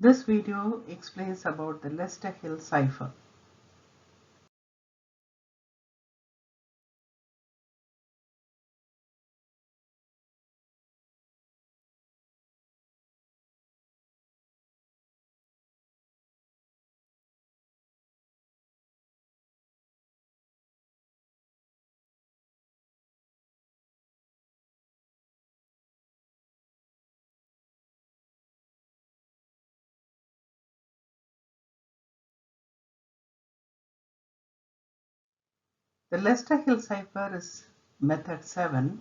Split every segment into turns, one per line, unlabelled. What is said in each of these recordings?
This video explains about the Lester-Hill cipher. The Lester-Hill cipher is method 7,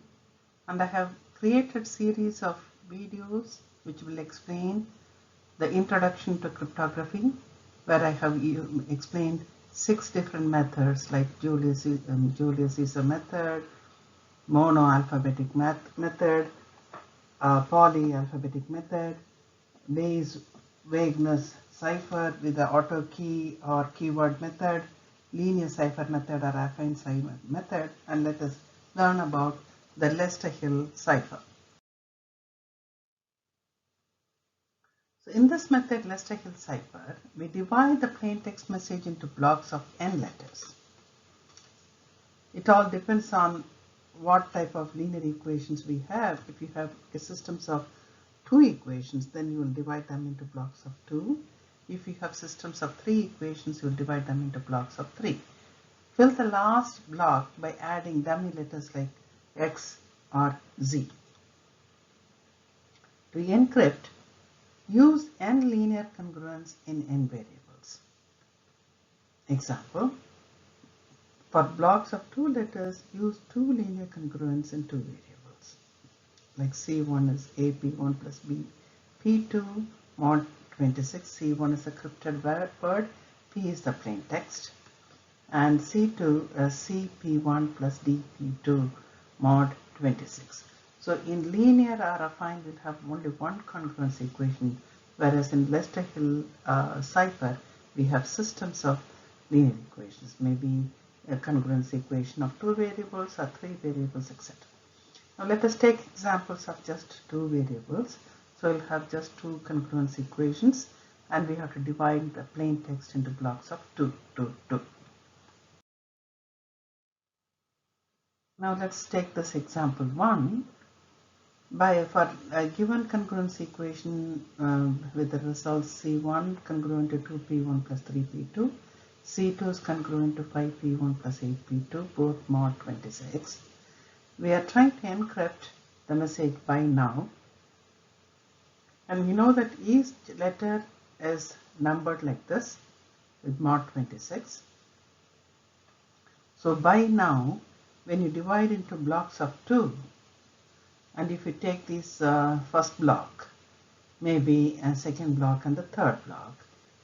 and I have created series of videos which will explain the introduction to cryptography, where I have explained 6 different methods like Julius Caesar method, monoalphabetic method, polyalphabetic method, Bayes vagueness cipher with the auto key or keyword method, linear cipher method or affine cipher method, and let us learn about the Lester-Hill cipher. So in this method, Lester-Hill cipher, we divide the plain text message into blocks of n letters. It all depends on what type of linear equations we have. If you have systems of 2 equations, then you will divide them into blocks of 2. If you have systems of 3 equations, you will divide them into blocks of 3. Fill the last block by adding dummy letters like X or Z. To encrypt, use n linear congruence in n variables. Example, for blocks of 2 letters, use 2 linear congruence in 2 variables. Like C1 is AP1 plus P2 mod 26. C1 is a encrypted word, P is the plain text, and C2 is CP1 plus DP2 mod 26. So in linear or affine, we'll have only one congruence equation, whereas in Lester-Hill cipher, we have systems of linear equations, maybe a congruence equation of 2 variables or 3 variables, etc. Now let us take examples of just 2 variables. So we'll have just 2 congruence equations, and we have to divide the plain text into blocks of 2, 2, 2. Now let's take this example 1. For a given congruence equation with the result C1 congruent to 2P1 plus 3P2, C2 is congruent to 5P1 plus 8P2, both mod 26. We are trying to encrypt the message by now, and we know that each letter is numbered like this with mod 26. So by now, when you divide into blocks of 2, and if you take this first block, maybe a second block and the third block,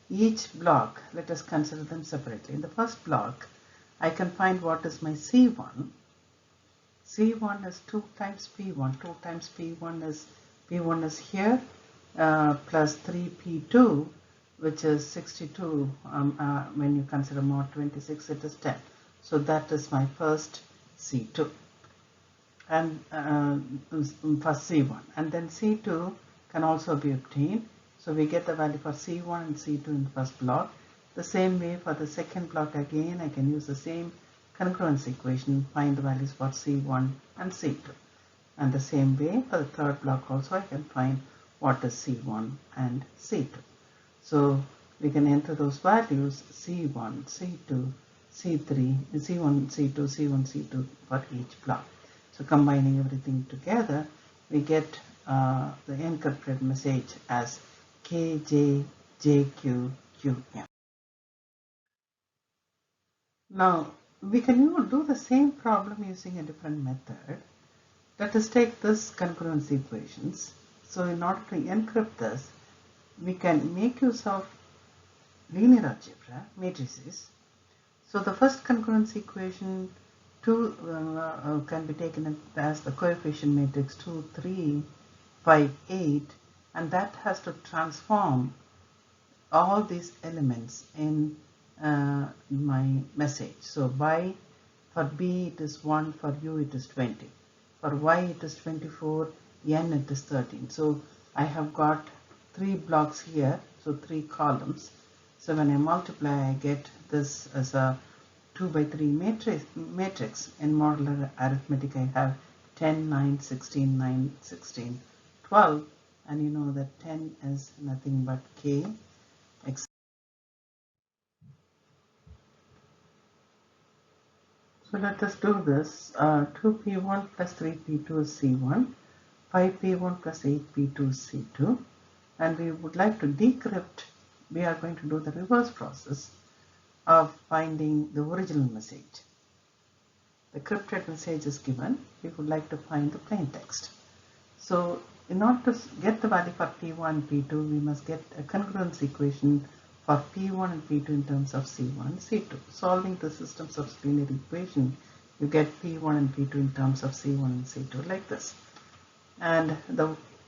each block, let us consider them separately. In the first block, I can find what is my C1. C1 is 2 times P1. 2 times P1 is here, plus 3P2, which is 62. When you consider mod 26, it is 10. So that is my first C2. And for C1, and then C2 can also be obtained. So we get the value for C1 and C2 in the first block. The same way for the second block, again I can use the same congruence equation, find the values for C1 and C2. And the same way for the third block also, I can find what is C1 and C2. So we can enter those values C1, C2, C3, C1, C2, C1, C2 for each block. So combining everything together, we get the encrypted message as KJJQQM. Now, we can do the same problem using a different method. Let us take this congruence equations. So in order to encrypt this, we can make use of linear algebra, matrices. So the first congruence equation 2 can be taken as the coefficient matrix 2, 3, 5, 8, and that has to transform all these elements in my message. So for B it is 1, for U it is 20, for Y it is 24, N it is 13. So I have got 3 blocks here, so 3 columns. So when I multiply, I get this as a 2 by 3 matrix. In modular arithmetic, I have 10, 9, 16, 9, 16, 12, and you know that 10 is nothing but k. So let us do this. 2p1 plus 3p2 is c1, 5p1 plus 8p2 is c2, and we would like to decrypt. We are going to do the reverse process of finding the original message. The encrypted message is given. We would like to find the plain text. So in order to get the value for P1 and P2, we must get a congruence equation for P1 and P2 in terms of C1 and C2. Solving the systems of linear equation, you get P1 and P2 in terms of C1 and C2 like this. And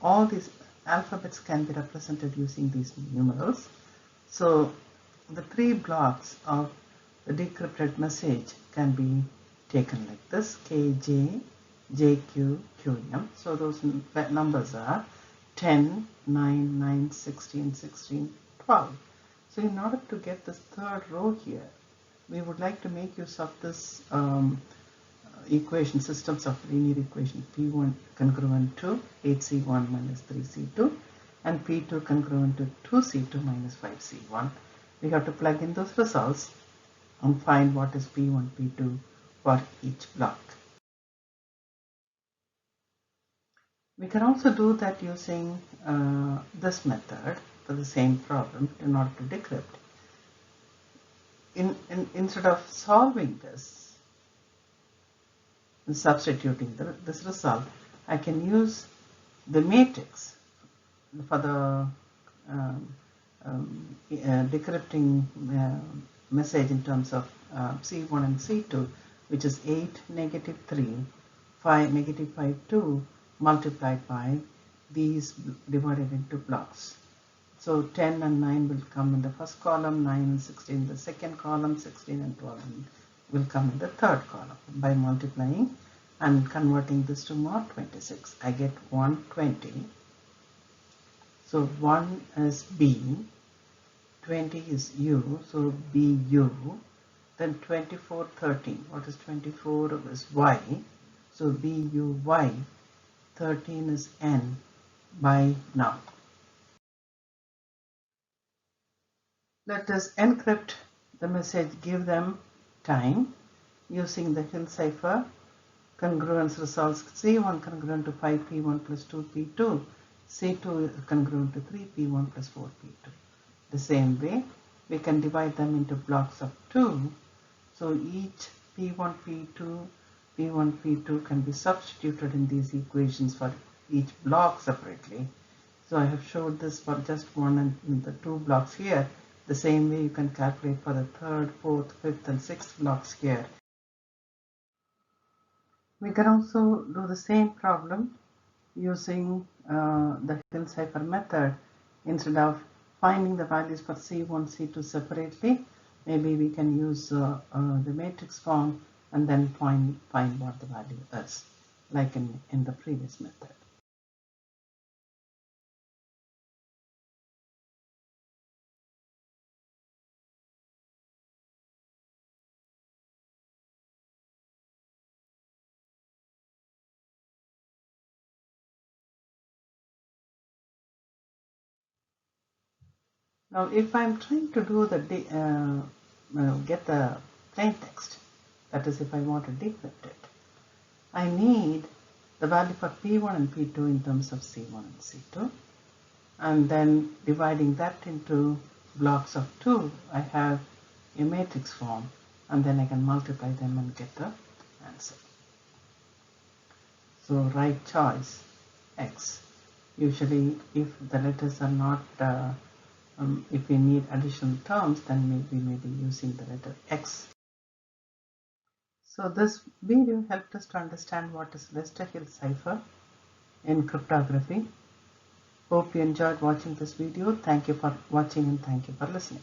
all these alphabets can be represented using these numerals. So the 3 blocks of the decrypted message can be taken like this: KJ, JQ, QM. So those numbers are 10, 9, 9, 16, 16, 12. So in order to get this third row here, we would like to make use of this equation, systems of linear equation, P1 congruent to 8C1 minus 3C2 and P2 congruent to 2C2 minus 5C1. We have to plug in those results and find what is P1, P2 for each block. We can also do that using this method for the same problem in order to decrypt. Instead of solving this and substituting this result, I can use the matrix for the decrypting message in terms of C1 and C2, which is 8, negative 3, 5, negative 5, 2, multiplied by these divided into blocks. So 10 and 9 will come in the first column, 9 and 16 in the second column, 16 and 12 will come in the third column. By multiplying and converting this to mod 26, I get 120. So 1 is B, 20 is U, so BU, then 24, 13. What is 24 is Y, so BUY, 13 is N by now. Let us encrypt the message, give them time using the Hill cipher. Congruence results: C1 congruent to 5P1 plus 2P2, C2 congruent to 3P1 plus 4P2. The same way, we can divide them into blocks of 2. So each P1, P2, P1, P2 can be substituted in these equations for each block separately. So I have showed this for just one and the 2 blocks here. The same way you can calculate for the 3rd, 4th, 5th and 6th blocks here. We can also do the same problem using the Hill cipher method. Instead of finding the values for C1, C2 separately, maybe we can use the matrix form and then find what the value is, like in the previous method. Now, if I'm trying to do the get the plain text, that is, if I want to decrypt it, I need the value for P1 and P2 in terms of C1 and C2, and then dividing that into blocks of 2, I have a matrix form, and then I can multiply them and get the answer. So right choice, X. Usually, if the letters are not if we need additional terms, then we may be using the letter X. So this video helped us to understand what is Lester-Hill cipher in cryptography. Hope you enjoyed watching this video. Thank you for watching and thank you for listening.